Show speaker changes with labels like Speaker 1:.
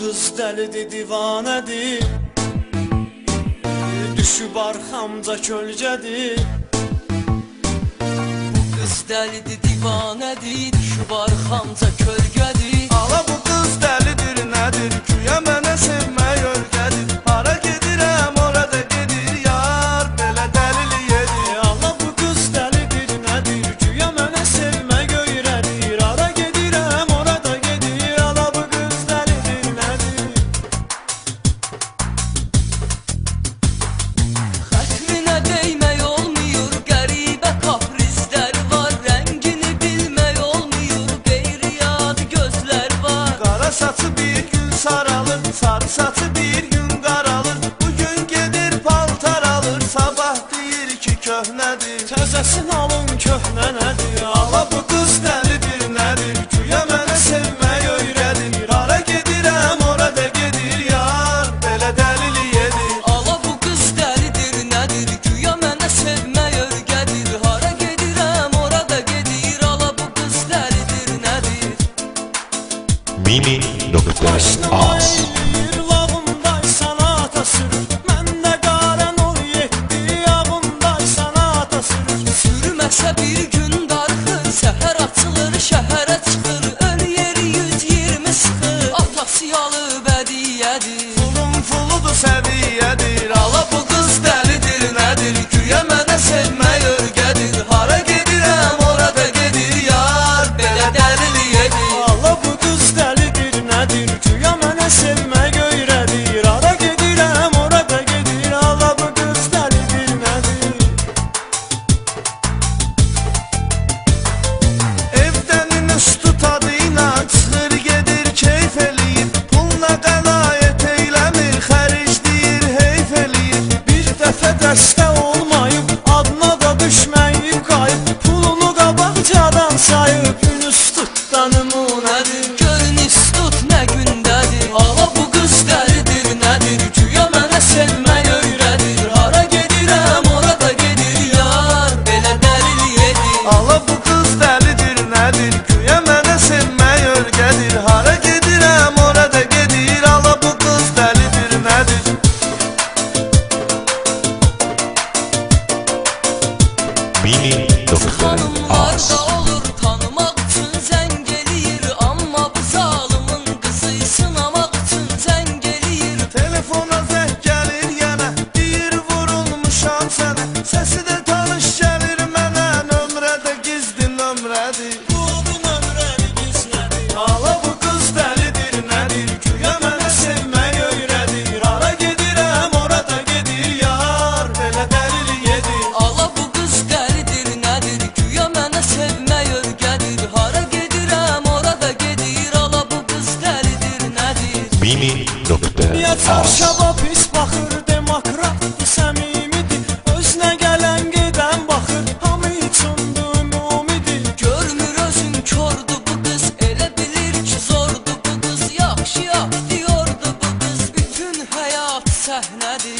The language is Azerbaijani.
Speaker 1: qız dəlidir, divanədir, düşüb arxamca kölgədir.
Speaker 2: Bu qız dəlidir, divanədir, düşüb arxamca kölgədir.
Speaker 1: Ala bu qız dəlidir, nədir, güya mənə sevmək örgədir. Hara gedirəm, orada gedir yar, belə dəlili yedir. Ala bu qız dəlidir, nədir, güya mənə sevmək öyrədir. Hara gedirəm, orada gedir, ala bu qız dəlidir, nədir.
Speaker 2: Xətrinə deymək olmuyor, qəribə kaprizlər var. Rəngini bilmək olmuyor, qeyri-adi gözlər var.
Speaker 1: Qara saçı bir gün saralır, sarı saçı bir gün qaralır. Bugün gedir paltar alır, sabah deyir ki köhnədir. Təzəsini alın köhnə nədir, ala bu qız dəlidir, nədir, güya mənə sevmək öyrədir. Hara gedirəm, orada gedir yar, belə dəlili yedir.
Speaker 2: Ala bu qız dəlidir, nədir, güya mənə sevmək örgədir. Hara gedirəm, orada gedir, ala bu qız dəlidir, nədir.
Speaker 3: Mimi.az
Speaker 1: Lağımdaysan ata sürür, məndə qarən ol yetdi, yağımdaysan ata sürür.
Speaker 2: Sürməsə bir gün darxır, səhər açılır, şəhərə çıxır. Ön yeri 120 sıxır, atası yalı bədiyədir.
Speaker 1: Pulun puludur, səviyyədir,
Speaker 2: Ala bu qız dəlidir, nədir, güya mənə sevmək örgədir. Hara gedirəm, orada gedir yar, belə dəlili yedir.
Speaker 1: ala bu qız dəlidir, nədir, güya mənə sevmək öyrədir. Hara gedirəm, orada gedir, ala bu qız dəlidir, nədir. Evdən üstü tadıyla çıxır, gedir, keyf eləyir. Pulla qənaət eyləmir, xərcləyir, heyf eləyir. Bir dəfə dəstə olmayıb, adına da düşməyib qayıb. Pulunu qabaqcadan sayıb, gün üstüdən nümunədir.
Speaker 2: Görün istut nə gündədir. Ala bu qız dəlidir, nədir, güya mənə sevmək öyrədir. Hara gedirəm, orada gedir yar, belə dəlili yedir.
Speaker 1: Ala bu qız dəlidir, nədir, güya mənə sevmək örgədir. Hara gedirəm, orada gedir, ala bu qız dəlidir, nədir.
Speaker 2: Xanımlar
Speaker 3: Mimi.az
Speaker 2: da olur, tanımaq üçün zəng eləyir. Amma bu zalımın qızı sınamaq üçün zəng eləyir.
Speaker 1: Telefona zəng gəlir yenə, deyir vurulmuşam sənə. Səsi də tanış gəlir mənə, nömrədə gizli nömrədir. Bu nömrəni gizlədir. Ala bu qız dəlidir, nədir, güya mənə sevmək öyrədir. Hara gedirəm, orada gedir yar, belə dəlili yedir.
Speaker 2: Ala bu qız dəlidir, nədir, güya mənə sevmək örgədir. Hara gedirəm, orada gedir, ala bu qız dəlidir, nədir.
Speaker 1: Niyə
Speaker 3: Mimi.az
Speaker 1: çarşaba pis baxır, demokratdır, səmimidir. Özünə gələn gedən baxır, hamı üçündür, ümumidir.
Speaker 2: Görmür özün kördü bu qız, elə bilir ki zordu bu qız. Yaxşı aktyordu bu qız, bütün həyat səhnədir.